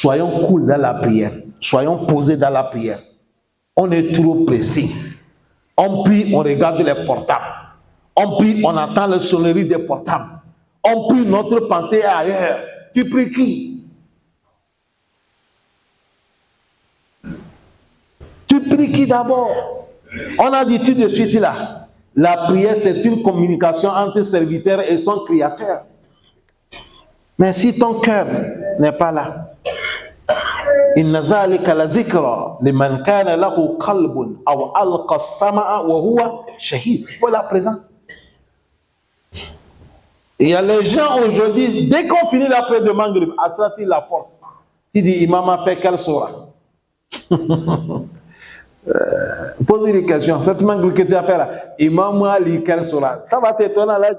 Soyons cool dans la prière. Soyons posés dans la prière. On est trop pressé. On prie, on regarde les portables. On prie, on entend le sonnerie des portables. On prie, notre pensée est ailleurs. Tu pries qui? Tu pries qui d'abord? On a dit tout de suite là. La prière, c'est une communication entre serviteur et son créateur. Mais si ton cœur n'est pas là, inna zalika la zikra liman kana lahu qalbun aw alqa as-sam'a wa huwa shahid. Il faut la présence. Il y a les gens aujourd'hui, dès qu'on finit la prière de Maghrib, attrape la porte. Tu dis, Imam a fait quelle sora? Pose une question. Cette Maghrib que tu as fait là, Imam a lu quelle sora? Ça va t'étonner là.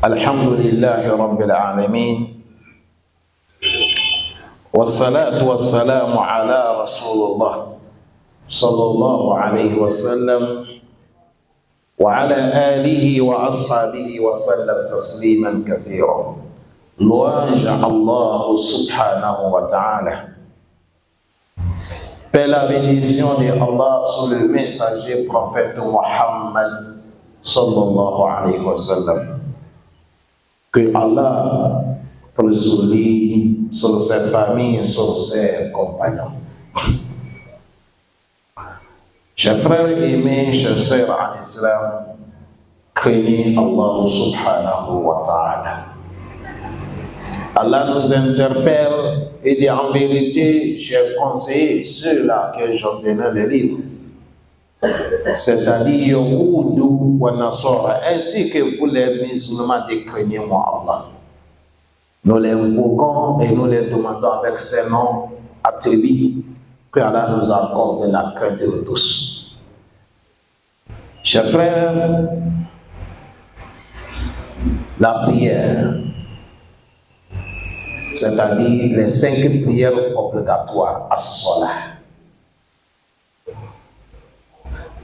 Alhamdulillahi Rabbil Alamin. والصلاة والسلام على رسول الله صلى الله عليه وسلم وعلى آله وأصحابه وسلم تسليما كثيرا. Louange à Allah subhanahu wa ta'ala. Paix la bénédiction de Allah sur le messager prophète Muhammad sallallahu alayhi wa sallam. Que Allah sur lui, sur ses familles, sur ses compagnons. Chers frères aimés, chers sœurs en islam, craignez Allah subhanahu wa ta'ala. Allah nous interpelle et dit en vérité, j'ai conseillé ceux-là que j'ordonnais les livres, c'est-à-dire Yahoudou ou Nasara, ainsi que vous les musulmans, craignez-moi Allah. Nous les invoquons et nous les demandons avec ces noms attribués que Allah nous accorde la crainte de tous. Chers frères, la prière, c'est-à-dire les 5 prières obligatoires à Salah.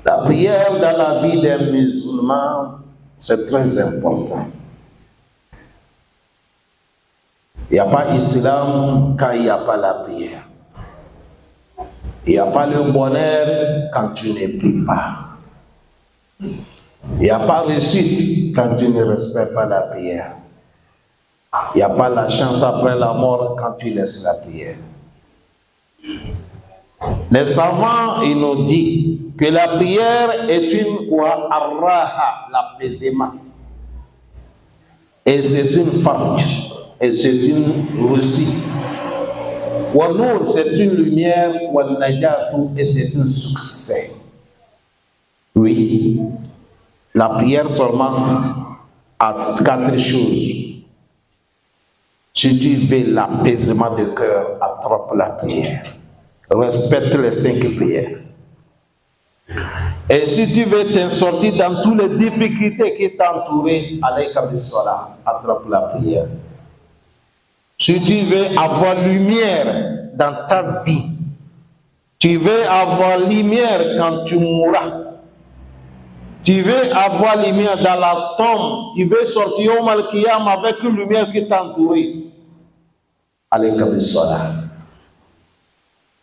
La prière dans la vie des musulmans, c'est très important. Il n'y a pas d'islam quand il n'y a pas la prière. Il n'y a pas le bonheur quand tu ne pries pas. Il n'y a pas de réussite quand tu ne respectes pas la prière. Il n'y a pas la chance après la mort quand tu laisses la prière. Les savants, ils nous disent que la prière est une quoi? Arraha, l'apaisement. Et c'est une farge. Et c'est une réussite. Wa nour, c'est une lumière. Wa najatu, et c'est un succès. Oui. La prière seulement a 4 choses. Si tu veux l'apaisement de cœur, attrape la prière. Respecte les 5 prières. Et si tu veux t'en sortir dans toutes les difficultés qui t'entourent, alayka bis-salat, attrape la prière. Si tu veux avoir lumière dans ta vie, tu veux avoir lumière quand tu mourras, tu veux avoir lumière dans la tombe, tu veux sortir au Mal-Qiyam avec une lumière qui t'entoure, alayka bis-salat.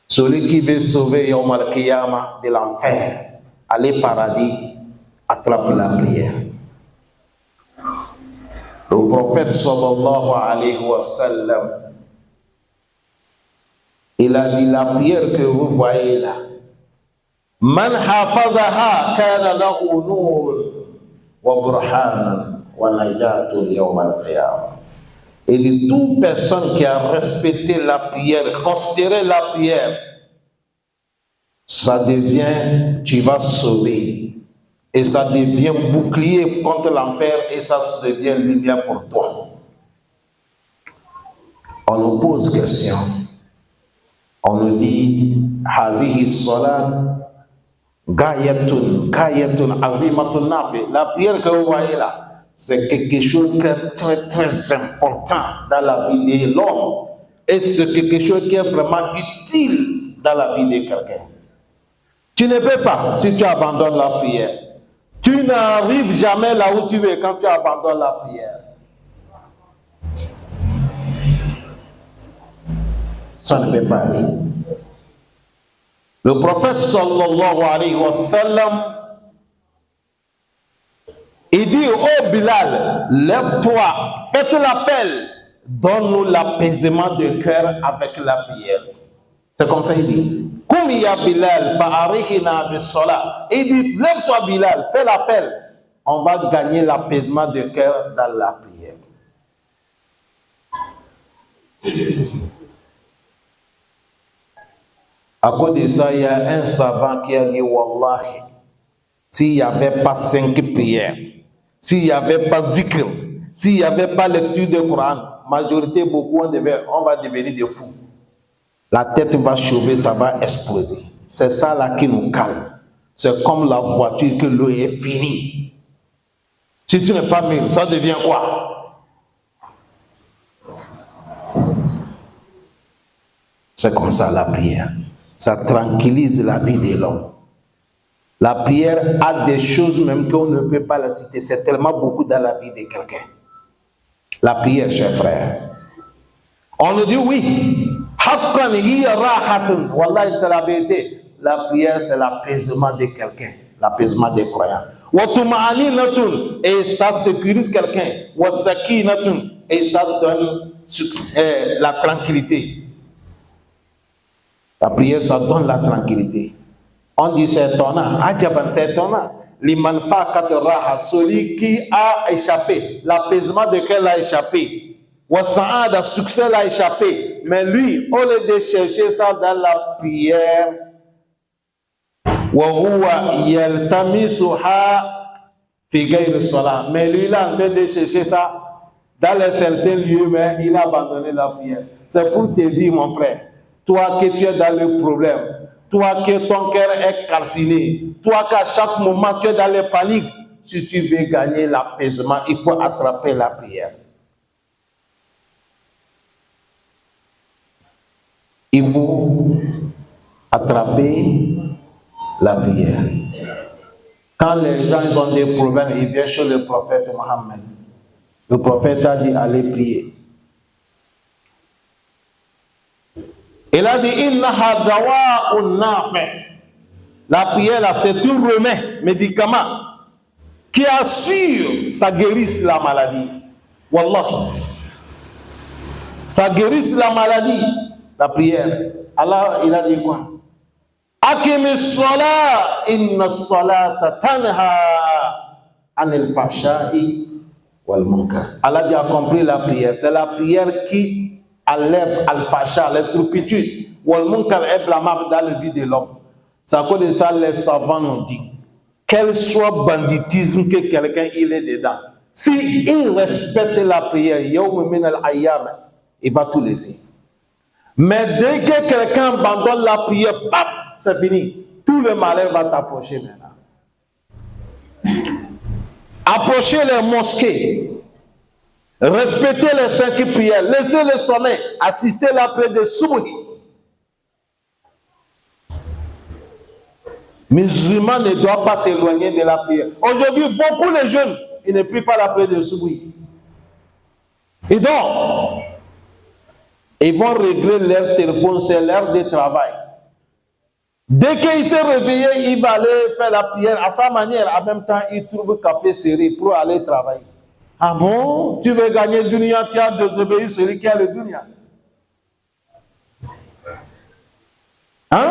Celui qui veut sauver au Mal-Qiyam de l'enfer, aller paradis, attrape la prière. Le prophète sallallahu alayhi wa sallam, il a dit la prière que vous voyez là, man hafazaha kana lahu nur wa burhan wa najatun yawm al-qiyamah. Il dit toute personne qui a respecté la prière, considéré la prière, ça devient, tu vas sauver. Et ça devient bouclier contre l'enfer et ça devient lumière pour toi. On nous pose question. On nous dit Hazihi salat gayatun azimatun nafi. La prière que vous voyez là, c'est quelque chose qui est très très important dans la vie de l'homme. Et c'est quelque chose qui est vraiment utile dans la vie de quelqu'un. Tu ne peux pas si tu abandonnes la prière. Tu n'arrives jamais là où tu veux quand tu abandonnes la prière. Ça ne peut pas aller. Le prophète sallallahu alayhi wa sallam, il dit: oh Bilal, lève-toi, faites l'appel, donne-nous l'apaisement de cœur avec la prière. C'est comme ça il dit. Comme il y a Bilal, fa'arihina bis-salat. Il dit: lève-toi Bilal, fais l'appel. On va gagner l'apaisement de cœur dans la prière. À cause de ça, il y a un savant qui a dit: Wallahi, s'il n'y avait pas 5 prières, s'il n'y avait pas zikr, s'il n'y avait pas lecture de Coran, majorité, beaucoup, on va devenir des fous. La tête va chauffer, ça va exploser. C'est ça là qui nous calme. C'est comme la voiture que l'eau est finie. Si tu n'es pas mûr, ça devient quoi? C'est comme ça la prière. Ça tranquillise la vie de l'homme. La prière a des choses même qu'on ne peut pas la citer. C'est tellement beaucoup dans la vie de quelqu'un. La prière, chers frères. On nous dit oui. Wallahi, c'est la vérité. La prière, c'est l'apaisement de quelqu'un. L'apaisement des croyants. Et ça sécurise quelqu'un. Et ça donne la tranquillité. La prière, ça donne la tranquillité. On dit c'est étonnant. Ajaban, c'est étonnant. Liman faqat celui qui a échappé. L'apaisement de quel a échappé. Wasa'ada, succès l'a échappé. Mais lui, au lieu de chercher ça dans la prière, mais lui, il est en train de chercher ça dans les certains lieux, mais il a abandonné la prière. C'est pour te dire, mon frère, toi que tu es dans le problème, toi que ton cœur est calciné, toi qu'à chaque moment tu es dans le panique, si tu veux gagner l'apaisement, il faut attraper la prière. Il faut attraper la prière. Quand les gens ils ont des problèmes, ils viennent chez le prophète Mohammed. Le prophète a dit: allez prier. Il a dit: innaha dawa'un nafi'. La prière là, c'est un remède, médicament qui assure ça guérisse la maladie. Wallah, ça guérisse la maladie. La prière. Allah, il a dit quoi? Akimis salat, inna salata tanha anil fahsha'i wal munkar. Allah dit: accomplir la prière. C'est la prière qui enlève al-fahsha, les turpitudes, wal munkar est blâmable dans la vie de l'homme. C'est à cause de ça les savants nous disent, quel soit banditisme que quelqu'un il est dedans, si il respecte la prière, yawm min al-ayyam, il va tout laisser. Mais dès que quelqu'un abandonne la prière, pap, c'est fini. Tout le malheur va t'approcher maintenant. Approchez les mosquées. Respectez les 5 prières. Laissez le sommeil. Assistez à la prière de Subhi. Musulman ne doit pas s'éloigner de la prière. Aujourd'hui, beaucoup de jeunes, ils ne prient pas la prière de Subhi. Et donc, ils vont régler leur téléphone, c'est l'heure de travail. Dès qu'il s'est réveillé, il va aller faire la prière à sa manière. En même temps, il trouve le café serré pour aller travailler. Ah bon? Tu veux gagner le dunya, tu as désobéi celui qui a le dunya. Hein?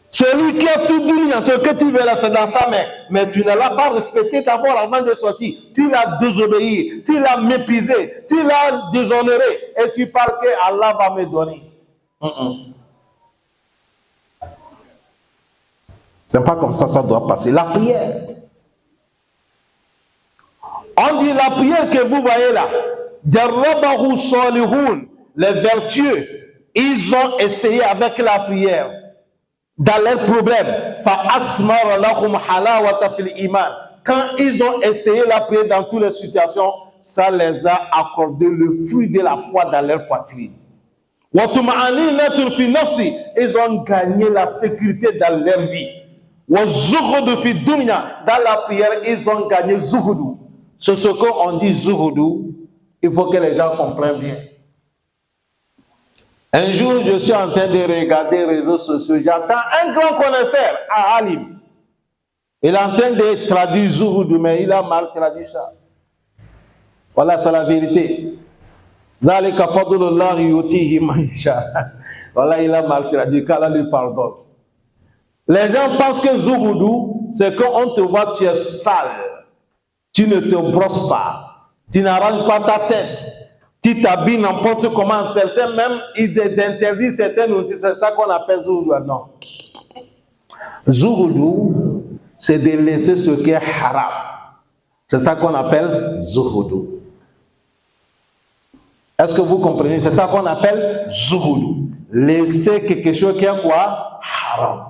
Celui qui a tout dunya, ce que tu veux là, c'est dans sa main. Mais tu ne l'as pas respecté d'abord avant de sortir. Tu l'as désobéi, tu l'as méprisé, tu l'as déshonoré. Et tu parles que Allah va me donner. C'est pas comme ça doit passer. La prière. On dit la prière que vous voyez là. Jarrabahu salihun. Les vertueux, ils ont essayé avec la prière. Dans leurs problèmes. Fa asmara lahum halawata fil iman. Quand ils ont essayé la prière dans toutes les situations, ça les a accordé le fruit de la foi dans leur poitrine. Ils ont gagné la sécurité dans leur vie. Dans la prière, ils ont gagné zuhudu. C'est ce qu'on dit zuhudu. Il faut que les gens comprennent bien. Un jour, je suis en train de regarder les réseaux sociaux. J'attends un grand connaisseur à Alim. Il est en train de traduire zuhudu, mais il a mal traduit ça. Voilà, c'est la vérité. Zalika fadlullah yutihi man yasha. Voilà, il a mal traduit. Qu'Allah lui pardonne. Les gens pensent que zuhudu, c'est quand on te voit, tu es sale. Tu ne te brosses pas. Tu n'arranges pas ta tête. Tu t'habilles n'importe comment. Certains même, ils interdisent certaines outils. C'est ça qu'on appelle zuhudu. Non. Zuhudu, c'est de laisser ce qui est haram. C'est ça qu'on appelle zuhudu. Est-ce que vous comprenez? C'est ça qu'on appelle zuhudu. Laisser quelque chose qui est quoi? Haram.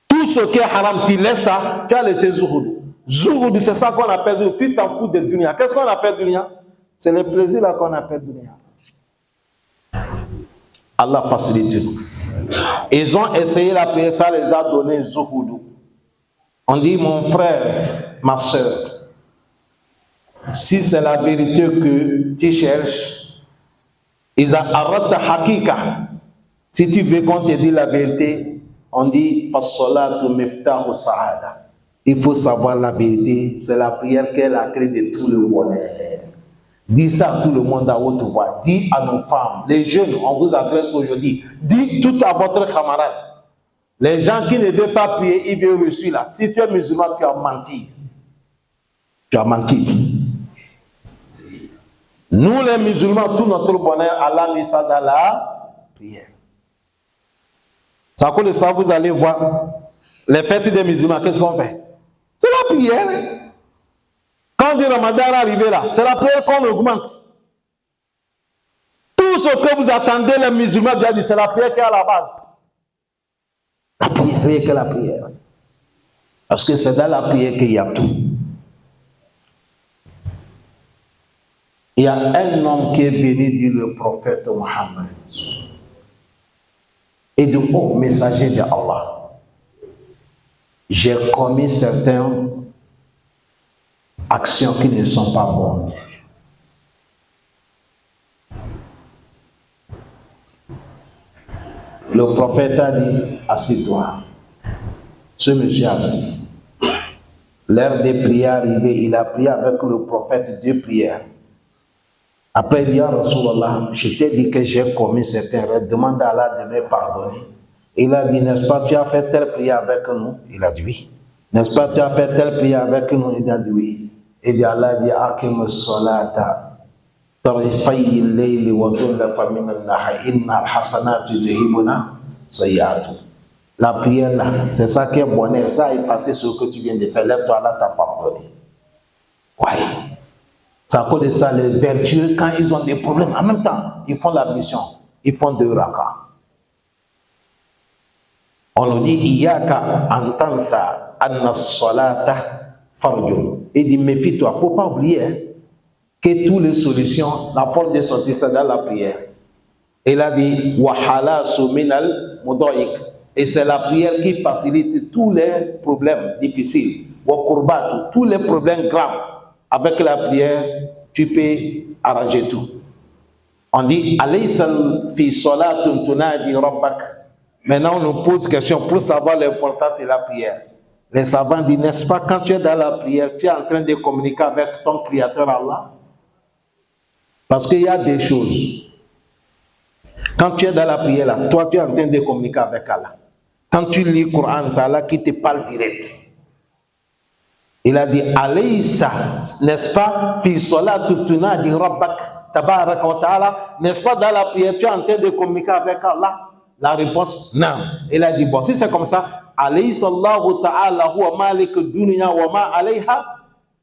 Tout ce qui est haram, tu laisses ça, tu as laissé zuhudu. Zuhudu, c'est ça qu'on appelle zuhudu. Tu t'en fous de dunya. Qu'est-ce qu'on appelle dunya? C'est le plaisir là qu'on appelle dunya. Allah facilite tout. Ils ont essayé la prière, ça les a donné zuhudu. On dit, mon frère, ma soeur, si c'est la vérité que tu cherches, si tu veux qu'on te dise la vérité, on dit il faut savoir la vérité, c'est la prière qui est la clé de tout le bonheur. Dis ça à tout le monde à haute voix. Dis à nos femmes, les jeunes, on vous adresse aujourd'hui. Dis tout à votre camarade. Les gens qui ne veulent pas prier, ils veulent reçu là. Si tu es musulman, tu as menti. Tu as menti. Nous les musulmans, tout notre bonheur, Allah met ça dans la prière. Ça coûte ça, vous allez voir. Les fêtes des musulmans, qu'est-ce qu'on fait? C'est la prière. Quand le Ramadan est arrivé là, c'est la prière qu'on augmente. Tout ce que vous attendez, les musulmans, c'est la prière qui est à la base. La prière, rien que la prière. Parce que c'est dans la prière qu'il y a tout. Il y a un homme qui est venu dire le prophète Mohammed. Et de haut messager de Allah. J'ai commis certaines actions qui ne sont pas bonnes. Le prophète a dit, assis-toi. Ce monsieur assis. L'heure des prières arrivée, il a prié avec le prophète 2 prières. Après, il dit, Rasulallah, je t'ai dit que j'ai commis certains rêves, demande à Allah de me pardonner. Il a dit, n'est-ce pas, tu as fait telle prière avec nous? Il a dit oui. N'est-ce pas, tu as fait telle prière avec nous? Il a dit oui. Il dit, Allah dit, Akim salata, tarifay layli wa zullafa min al-naha, inna al-hasanatu zahibuna sayyatu. La prière là, c'est ça qui est bonheur, ça a effacé ce que tu viens de faire. Lève-toi, Allah t'a pardonné. Ouais. C'est à cause de ça, les vertueux, quand ils ont des problèmes, en même temps, ils font la mission. Ils font 2 rakas. On nous dit, Iyaka antansa anna salata farjun. Il dit, méfie-toi, il ne faut pas oublier hein, que toutes les solutions, la porte de sortie, c'est dans la prière. Il a dit, wahala suminal mudoik. Et c'est la prière qui facilite tous les problèmes difficiles. Wakurbatu, tous les problèmes graves. Avec la prière, tu peux arranger tout. On dit, Alaysal fi salatun tunadi rabbak. Maintenant, on nous pose question pour savoir l'importance de la prière. Les savants disent, n'est-ce pas, quand tu es dans la prière, tu es en train de communiquer avec ton Créateur Allah? Parce qu'il y a des choses. Quand tu es dans la prière, là, toi, tu es en train de communiquer avec Allah. Quand tu lis le Coran, c'est Allah qui te parle direct. Il a dit, Alaysa, n'est-ce pas, fi salatu tunadi rabbak, tabaraka wa ta'ala, n'est-ce pas, dans la prière, tu es en train de communiquer avec Allah? La réponse, non. Il a dit, bon, si c'est comme ça, Alaysa Allahu ta'ala huwa malik dunya wa ma alayha,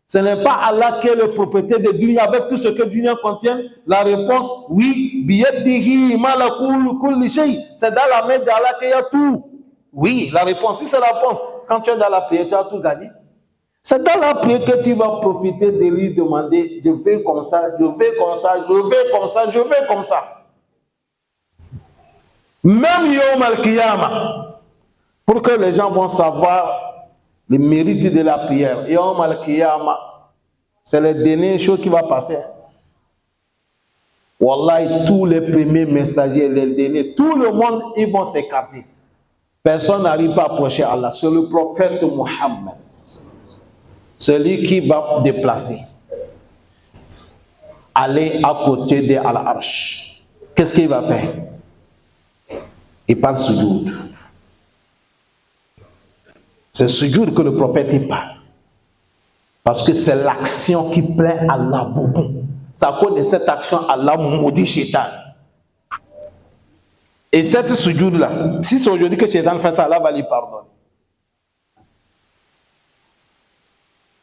ce n'est pas Allah qui est le propriétaire de dunya avec tout ce que dunya contient. La réponse, oui, biyadihi malakul kulli shay, c'est dans la main d'Allah qu'il y a tout. Oui, la réponse, si c'est la réponse, quand tu es dans la prière, tu as tout gagné. C'est dans la prière que tu vas profiter de lui demander, je veux comme ça, je veux comme ça, je veux comme ça, je veux comme ça. Même Yom al-Qiyamah, pour que les gens vont savoir le mérite de la prière. Yom al-Qiyamah, c'est la dernière chose qui va passer. Wallahi, tous les premiers messagers, les derniers, tout le monde, ils vont s'écarter. Personne n'arrive pas à approcher Allah. C'est le prophète Muhammad. C'est lui qui va déplacer. Aller à côté de Al-Arsh. Qu'est-ce qu'il va faire? Il parle sujoud. C'est sujoud que le prophète y parle. Parce que c'est l'action qui plaît à Allah beaucoup. C'est à cause de cette action Allah maudit Shaitan. Et cette sujoud-là, si c'est aujourd'hui que Shaitan fait ça, Allah va lui pardonner.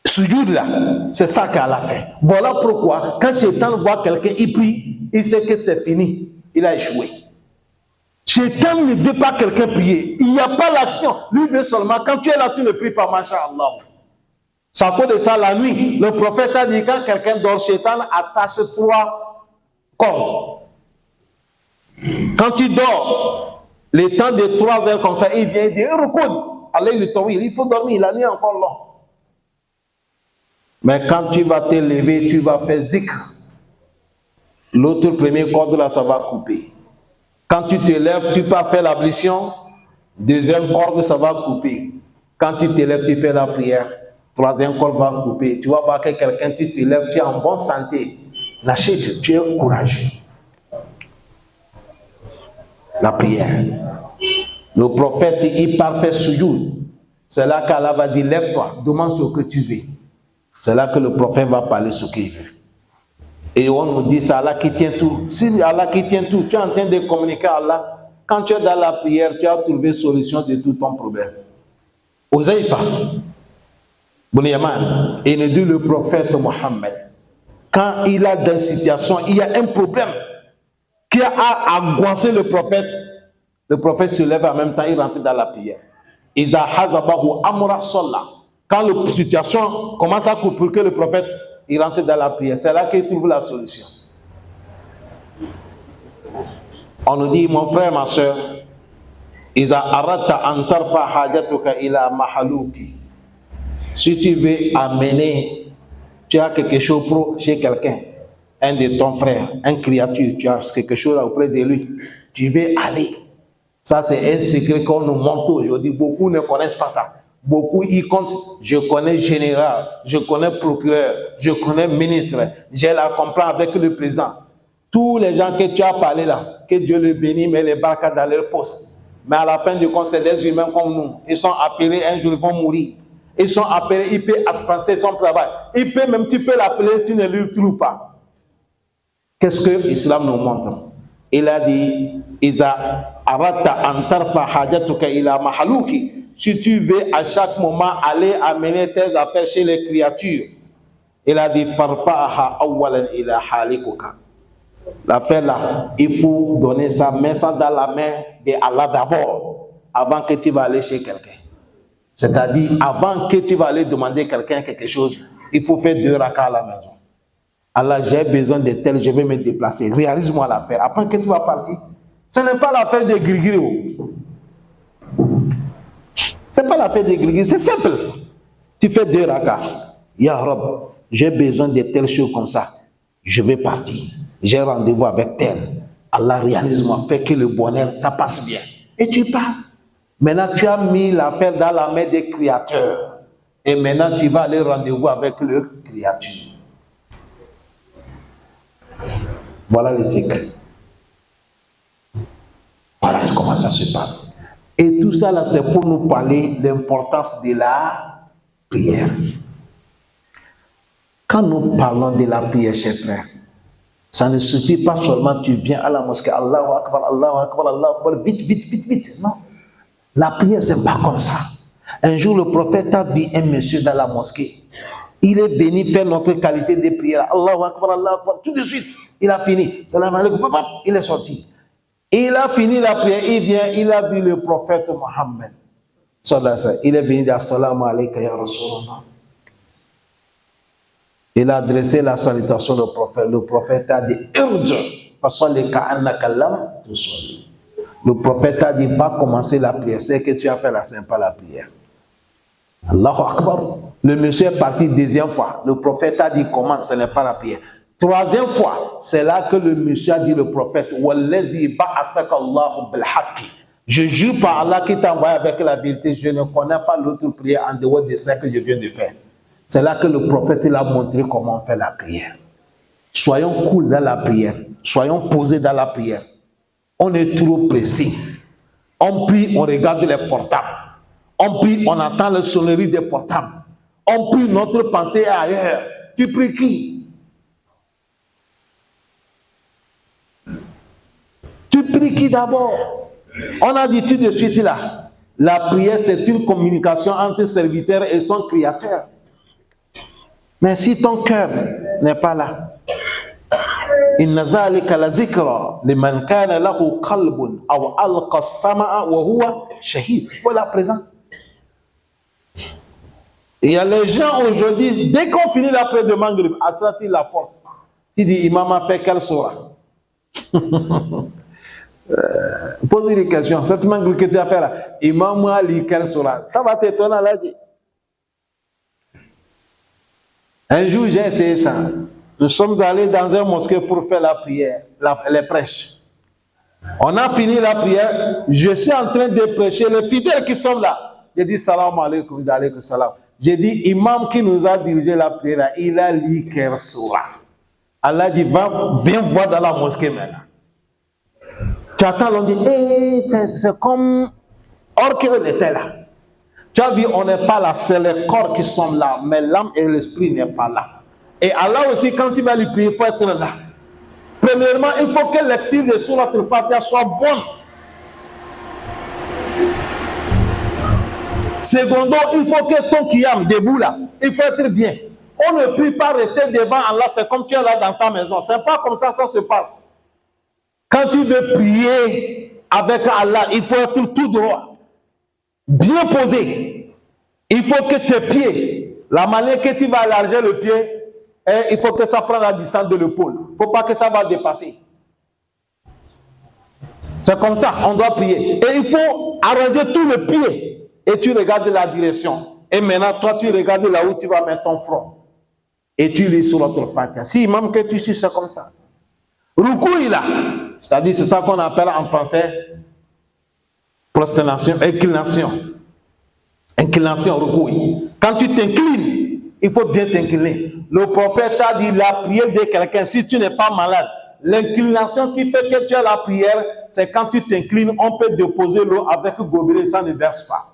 Sujoud-là, c'est ça qu'Allah fait. Voilà pourquoi, quand Shaitan voit quelqu'un, il prie, il sait que c'est fini. Il a échoué. Shaitan ne veut pas quelqu'un prier. Il n'y a pas l'action. Lui veut seulement, quand tu es là, tu ne pries pas, masha'Allah. C'est à cause de ça, la nuit, le prophète a dit, quand quelqu'un dort, Shaitan attache 3 cordes. Quand tu dors, le temps de 3 heures comme ça, il vient dire, recoudre. Allez, il faut dormir, la nuit est encore longue. Mais quand tu vas te lever, tu vas faire zikr. L'autre premier corde là, ça va couper. Quand tu te lèves, tu peux faire l'ablution. Deuxième corde, ça va couper. Quand tu te lèves, tu fais la prière. Troisième corde va couper. Tu vas voir que quelqu'un, tu te lèves, tu es en bonne santé. Lâchez, tu es courageux. La prière. Le prophète, il parle sujoud. C'est là qu'Allah va dire, lève-toi, demande ce que tu veux. C'est là que le prophète va parler ce qu'il veut. Et on nous dit, c'est Allah qui tient tout. Si Allah qui tient tout, tu es en train de communiquer à Allah. Quand tu es dans la prière, tu as trouvé solution de tout ton problème. Ozaïfa, Bouniyaman, et nous dit le prophète Mohammed, quand il a des situations, il y a un problème qui a angoissé le prophète se lève en même temps, il rentre dans la prière. Iza hazabahu amra sallah. Quand la situation commence à couper, le prophète il rentre dans la prière. C'est là qu'il trouve la solution. On nous dit, mon frère, ma soeur, Iza arata an tarfa hajatuka ila mahaluki. Si tu veux amener, tu as quelque chose pour chez quelqu'un, un de ton frère, un créature, tu as quelque chose auprès de lui, tu veux aller. Ça, c'est un secret qu'on nous montre aujourd'hui. Beaucoup ne connaissent pas ça. Beaucoup y comptent. Je connais général, je connais procureur, je connais ministre. J'ai la comprendre avec le président. Tous les gens que tu as parlé là, que Dieu les bénisse, mais les barques dans leur poste. Mais à la fin du compte, c'est des humains comme nous. Ils sont appelés, un jour ils vont mourir. Ils sont appelés, ils peuvent aspenser son travail. Ils peuvent même, tu peux l'appeler, tu ne lui trouves pas. Qu'est-ce que l'islam nous montre? Il a dit, Iza arata an tarfa hajatuka ila mahaluki. Si tu veux à chaque moment aller amener tes affaires chez les créatures, il a dit farfa'aha awwalan ila halikuka. L'affaire là, il faut donner ça, mettre ça dans la main de Allah d'abord, avant que tu vas aller chez quelqu'un. C'est-à-dire, avant que tu vas aller demander à quelqu'un quelque chose, il faut faire 2 rakas à la maison. Allah, j'ai besoin de tel, je vais me déplacer. Réalise-moi l'affaire. Après que tu vas partir, ce n'est pas l'affaire de grigri. Ce n'est pas l'affaire de grigri, c'est simple. Tu fais 2 rakas. Ya Rab, j'ai besoin de telle chose comme ça. Je vais partir. J'ai rendez-vous avec tel. Allah, réalise-moi, fais que le bonheur, ça passe bien. Et tu pars. Maintenant, tu as mis l'affaire dans la main des créateurs. Et maintenant, tu vas aller rendez-vous avec le créature. Voilà les secrets. Voilà comment ça se passe. Et tout ça, là, c'est pour nous parler de l'importance de la prière. Quand nous parlons de la prière, chers frères, ça ne suffit pas seulement tu viens à la mosquée, Allahu Akbar, Allahu Akbar, Allahu Akbar, vite, vite, vite, vite. Non. La prière, c'est pas comme ça. Un jour, le prophète a vu un monsieur dans la mosquée. Il est venu faire notre qualité de prière. Allahu Akbar, Allahu Akbar. Tout de suite, il a fini. Salam alaikum, il est sorti. Il a fini la prière, il vient, il a vu le prophète Mohammed. Il est venu dire Assalamu alaikum ya Rasulullah. Il a adressé la salutation au prophète. Le prophète a dit Irja, fasalli ka'annaka lam tusalli. Le prophète a dit, va commencer la prière. C'est que tu as fait la c'est pas la prière. Allahu Akbar. Le monsieur est parti deuxième fois. Le prophète a dit, commence, ce n'est pas la prière. Troisième fois, c'est là que le monsieur a dit, le prophète, Wallazi ba'asaka Allahu bil-haqqi. Je jure par Allah qui t'a envoyé avec la vérité, je ne connais pas l'autre prière en dehors de ça que je viens de faire. C'est là que le prophète il a montré comment on fait la prière. Soyons cool dans la prière. Soyons posés dans la prière. On est trop pressé. On prie, on regarde les portables. On prie, on attend la sonnerie des portables. On prie, notre pensée est ailleurs. Tu pries qui? Tu pries qui d'abord? On a dit tout de suite là. La prière, c'est une communication entre serviteur et son créateur. Mais si ton cœur n'est pas là, inna zalika la zikra liman kana lahu qalbun aw alqa as-sam'a wa huwa shahid. Il faut la présence. Il y a les gens aujourd'hui, dès qu'on finit la prière de Maghrib, attrape-t-il la porte. Tu dis, imam a fait quelle sourate? Pose une question. Cette Maghrib que tu as fait là, imam a lu quelle sourate? Ça va t'étonner là. Un jour, j'ai essayé ça. Nous sommes allés dans un mosquée pour faire la prière, les prêches. On a fini la prière. Je suis en train de prêcher. Les fidèles qui sont là, j'ai dit salam alaikum, alaikum salam. J'ai dit, imam qui nous a dirigé la prière, il a lu quelle sourate? Allah dit, viens voir dans la mosquée maintenant. Tu attends, on dit, c'est comme or qu'il était là. Tu as vu, on n'est pas là, c'est les corps qui sont là, mais l'âme et l'esprit n'est pas là. Et Allah aussi, quand il va lui prier, il faut être là. Premièrement, il faut que la lecture de Surat al-Fatiha soit bonne. Secondo, il faut que ton qiyam debout là, il faut être bien. On ne prie pas rester devant Allah, c'est comme tu es là dans ta maison. C'est pas comme ça se passe. Quand tu veux prier avec Allah, il faut être tout droit, bien posé. Il faut que tes pieds, la manière que tu vas élargir le pied, il faut que ça prenne la distance de l'épaule. Il ne faut pas que ça va dépasser. C'est comme ça, on doit prier. Et il faut arranger tout le pied. Et tu regardes la direction. Et maintenant, toi, tu regardes là où tu vas mettre ton front. Et tu lis sur l'autre Fatiha. Si imam que tu suis, c'est comme ça. Rukou, il a. C'est-à-dire, c'est ça qu'on appelle en français prosternation, inclination. Inclination, rukou. Quand tu t'inclines, il faut bien t'incliner. Le prophète a dit la prière de quelqu'un, si tu n'es pas malade, l'inclination qui fait que tu as la prière, c'est quand tu t'inclines, on peut déposer l'eau avec le gobelet, ça ne verse pas.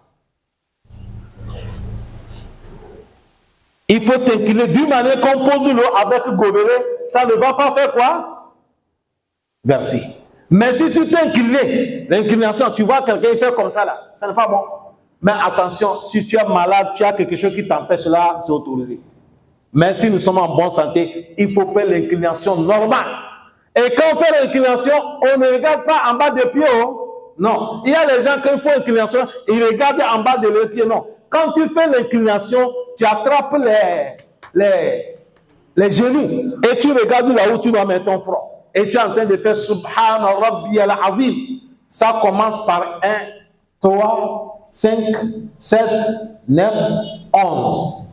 Il faut t'incliner d'une manière qu'on pose l'eau avec le gobelet, ça ne va pas faire quoi? Verser. Mais si tu t'es incliné, l'inclination, tu vois quelqu'un fait comme ça là, ça n'est pas bon. Mais attention, si tu es malade, tu as quelque chose qui t'empêche là, c'est autorisé. Mais si nous sommes en bonne santé, il faut faire l'inclination normale. Et quand on fait l'inclination, on ne regarde pas en bas des pieds. Oh. Non. Il y a les gens, quand ils font l'inclination, ils regardent en bas de leurs pieds. Non. Quand tu fais l'inclination, tu attrapes les genoux et tu regardes là où tu vas mettre ton front. Et tu es en train de faire Subhana Rabbi al-Azim. Ça commence par 1, 3, 5, 7, 9, 11.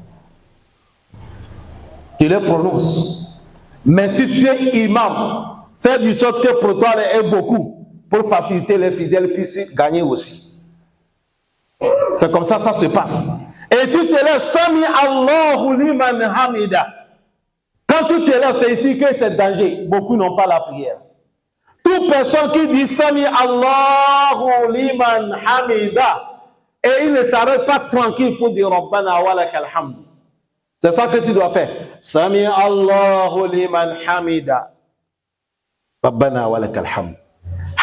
Tu les prononces. Mais si tu es imam, fais du sorte que pour toi est beaucoup, pour faciliter les fidèles puissent gagner aussi. C'est comme ça se passe. Et tu te lèves, Sami Allahu liman hamida. Quand tu te lèves, c'est ici que c'est danger. Beaucoup n'ont pas la prière. Toute personne qui dit Sami Allahu liman hamida, et il ne s'arrête pas tranquille pour dire Rabbana wa lakal hamd. C'est ça que tu dois faire. Sami Allahu liman hamida. Rabbana wa lakal hamd.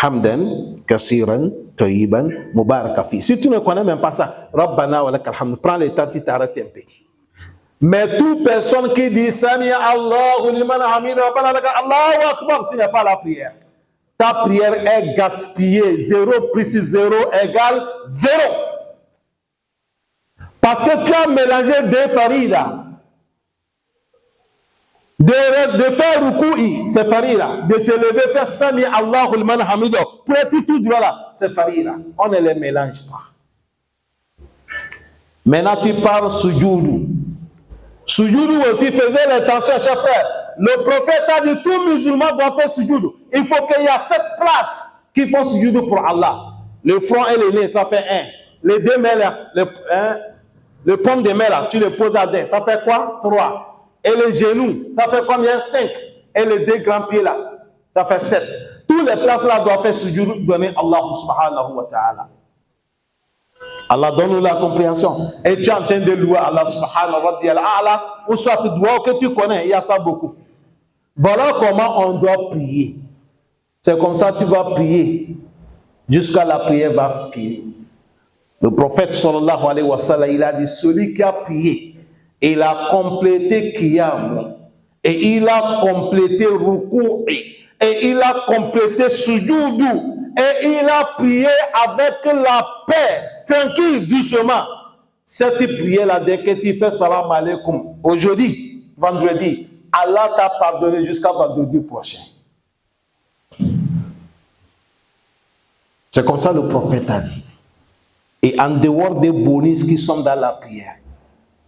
Hamdan, kasiran, tayyiban, mubaraka fi. Si tu ne connais même pas ça, Rabbana wa lakal hamd. Prends le temps, tu t'arrêtes un peu. Mais toute personne qui dit Sami Allahu liman hamida, Rabbana wa lakal Allahu akbar, tu n'as pas la prière. Ta prière est gaspillée. 0 plus 0 égale 0. Parce que tu as mélangé deux faridas. De faire ruku'i, c'est farida. De te lever, faire Sami Allahu liman hamida. pour être tout droit là, c'est farira. On ne les mélange pas. Maintenant, tu parles sujoudou. Sujoudou aussi faisait l'intention, cher frère. Le prophète a dit tout musulman doit faire sujoudou. Il faut qu'il y ait 7 places qui font sujoudou pour Allah. Le front et le nez, ça fait 1. Les 2 mains là, le paume des mains là, tu les poses à 2. Ça fait quoi? 3. Et les genoux, ça fait combien? 5. Et les 2 grands pieds là, ça fait 7. Toutes les places là doivent faire sujoudou, donner Allah subhanahu wa ta'ala. Allah donne-nous la compréhension. Et tu es en train de louer Allah subhanahu wa ta'ala, ou soit tu dois que tu connais, il y a ça beaucoup. Voilà comment on doit prier. C'est comme ça que tu vas prier jusqu'à la prière va finir. Le prophète sallallahu alayhi wa sallam, il a dit, celui qui a prié, il a complété qiyam, et il a complété ruku, et il a complété sujoudou, et il a prié avec la paix, tranquille, doucement. Cette prière-là, dès que tu fais salam alaikum, aujourd'hui, vendredi, Allah t'a pardonné jusqu'à vendredi prochain. C'est comme ça le prophète a dit. Et en dehors des bonus qui sont dans la prière.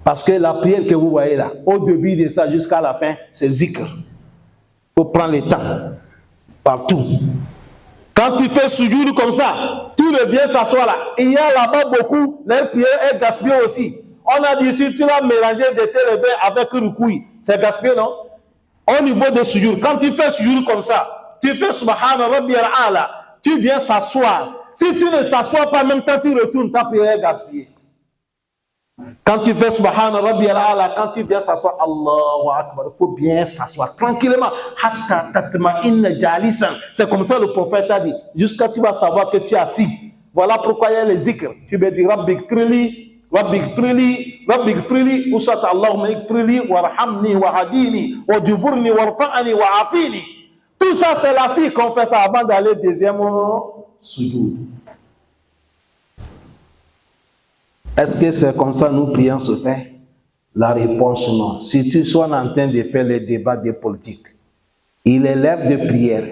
Parce que la prière que vous voyez là, au début de ça jusqu'à la fin, c'est zikr. Il faut prendre le temps. Partout. Quand tu fais sujoud comme ça, tu reviens s'asseoir là. Il y a là-bas beaucoup, leur prière est gaspillée aussi. On a dit, si tu vas mélanger des télébés avec rukoui, c'est gaspillé, non? Au niveau de sujoud, quand tu fais sujoud comme ça, tu fais subhana rabbiyal a'la, tu viens s'asseoir. Si tu ne t'assois pas, même quand tu retournes, ta prière est gaspillée. Quand tu fais subhana rabbiyal a'la, quand tu viens s'asseoir, Allahu akbar, il faut bien s'asseoir tranquillement. Hatta tatma'inna jalisan. C'est comme ça le prophète a dit, jusqu'à tu vas savoir que tu es assis. Voilà pourquoi il y a les zikr. Tu veux dire Rabbik frili, Rabbik frili, Rabbik frili, ou soit Allahumma ikfrili, warhamni, wahadini, waduburni, warfa'ani, wa'afini. Tout ça, c'est l'assis qu'on fait ça avant d'aller deuxième sujoud. Est-ce que c'est comme ça nous prions se fait? La réponse non. Si tu sois en train de faire les débats des politiques, il est l'heure de prière.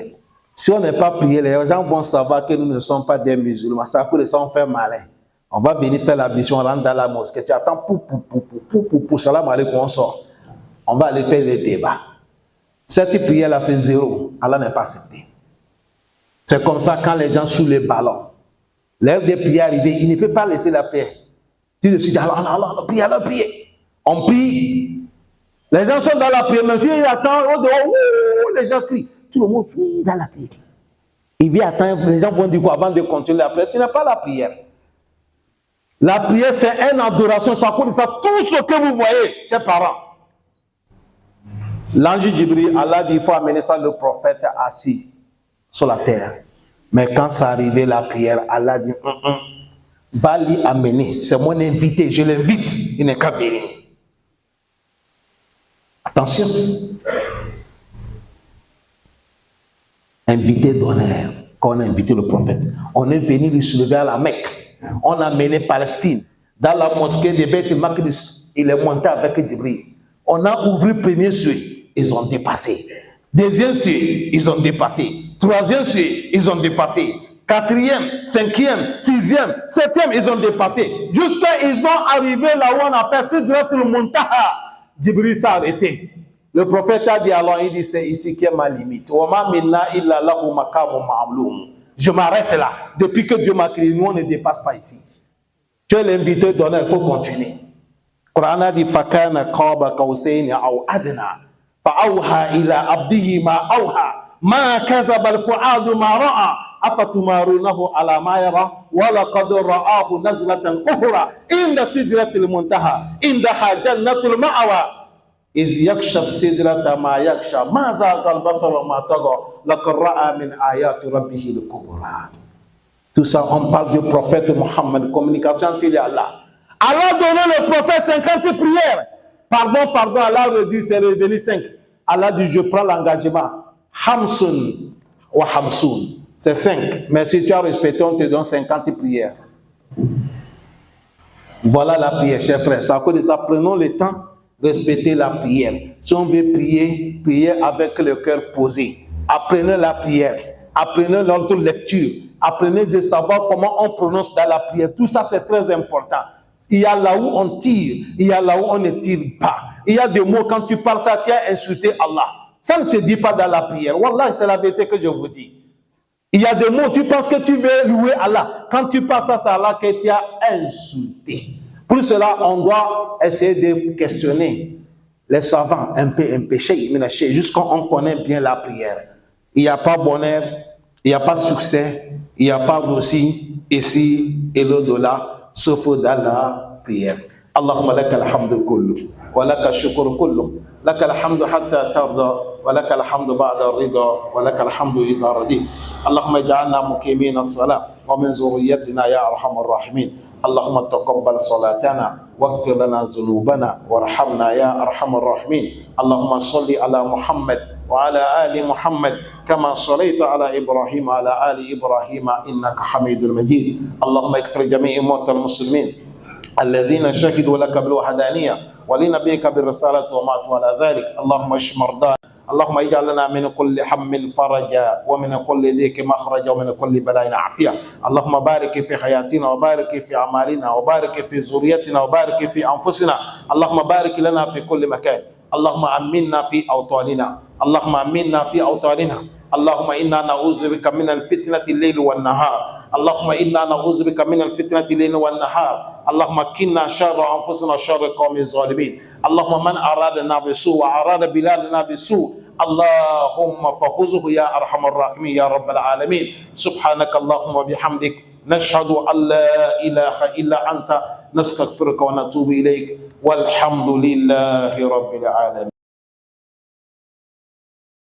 Si on n'est pas prié, les gens vont savoir que nous ne sommes pas des musulmans. Ça peut les on fait malin. On va venir faire la mission, on rentre dans la mosquée. Tu attends pour salam alaikum, on sort. On va aller faire les débats. Cette prière-là, c'est 0. Allah n'est pas accepté. C'est comme ça quand les gens sous les ballons. L'heure de prière arrivée, il ne peut pas laisser la prière. Tu te dis, alors, priez. On prie. Les gens sont dans la prière, même s'ils attendent, au dehors, les gens crient. Tout le monde suit dans la prière. Il vient attendre, les gens vont dire quoi avant de continuer la prière? Tu n'as pas la prière. La prière, c'est une adoration. Ça cause ça, tout ce que vous voyez, chers parents. L'ange Jibril, Allah dit, il faut amener ça, le prophète assis sur la terre. Mais quand ça arrivait la prière, Allah dit, va lui amener. C'est mon invité, je l'invite. Il n'est qu'à venir. Attention. Invité d'honneur. Quand on a invité le prophète, on est venu lui soulever à la Mecque. On a mené Palestine. Dans la mosquée de Beth el-Maqdis, il est monté avec Jibril. On a ouvert le premier seuil, ils ont dépassé. Deuxième seuil, ils ont dépassé. Troisième seuil, ils ont dépassé. Quatrième, cinquième, sixième, septième, ils ont dépassé. Jusqu'à ils ont arrivé là où on appelle Sidratul Muntaha. Jibril s'est arrêté. Le prophète a dit alors, il dit, c'est ici qui est ma limite. Je m'arrête là. Depuis que Dieu m'a créé, nous on ne dépasse pas ici. Tu es l'invité d'honneur, il faut continuer. Le Coran a dit, Fakana qaba qawsayni aw adna. Fa'awha ila abdihi ma awha. Ma kazaba al-fu'adu ma ra'a. أفتمارونه على ما يرى ولقد رآه نزلة أخرى عند سدرة المنتهى عندها جنة المأوى إذ يغشى السدرة ما يغشى ما زاغ البصر وما طغى لقد رأى من آيات ربه الكبرى. Tout ça, on parle du prophète Mohammed, communication entre Allah. Allah a donné le prophète 50 prières. Pardon, Allah redit, c'est revenu 5. Allah dit, je prends l'engagement. Hamsun wa hamsun. C'est 5. Mais si tu as respecté, on te donne 50 prières. Voilà la prière, chers frères. C'est à cause de ça, prenons le temps de respecter la prière. Si on veut prier, priez avec le cœur posé. Apprenez la prière. apprenez notre lecture, apprenez de savoir comment on prononce dans la prière. Tout ça, c'est très important. Il y a là où on tire, il y a là où on ne tire pas. Il y a des mots, quand tu parles ça, tu as insulté Allah. Ça ne se dit pas dans la prière. Wallah, c'est la vérité que je vous dis. Il y a des mots, tu penses que tu veux louer Allah. Quand tu passes à ça, Allah que tu as insulté. Pour cela, on doit essayer de questionner les savants un peu, jusqu'à ce qu'on connaît bien la prière. Il n'y a pas bonheur, il n'y a pas succès, il n'y a pas aussi ici et l'au-delà, sauf dans la prière. Allahumma laka alhamdu kullu, wa laka shukru kullu, laka alhamdu hatta tarda, wa laka alhamdu ba'da rida, wa laka alhamdu iza radit. Allahumma ij'alna muqimin as-salat, wa min zurriyyatina ya arhamar rahimin. اللهم تقبل صلاتنا واغفر لنا ذنوبنا وارحمنا يا ارحم الراحمين. اللهم صل على محمد وعلى ال محمد كما صليت على ابراهيم وعلى ال ابراهيم انك حميد مجيد. اللهم اغفر جميع موتى المسلمين الذين شهدوا لك بالوحدانيه ولنبيك بالرساله وماتوا على ذلك. اللهم اشف مرضانا، اللهم اجعل لنا من كل هم فرجا ومن كل ضيق مخرجا ومن كل بلاء عافيه. اللهم بارك في حياتنا وبارك في اعمالنا وبارك في ذريتنا وبارك في انفسنا. اللهم بارك لنا في كل مكان. اللهم امنا في اوطاننا، اللهم امنا في اوطاننا. اللهم انا نعوذ بك من الفتنه الليل والنهار. اللهم انا نعوذ بك من الفتنه الليل والنهار. اللهم كنا شر انفسنا شر قوم الظالمين. اللهم من ارادنا بسوء واراد بلادنا بسوء اللهم فخذه يا ارحم الراحمين يا رب العالمين. سبحانك اللهم وبحمدك نشهد ان لا اله الا انت نستغفرك ونتوب اليك والحمد لله رب العالمين.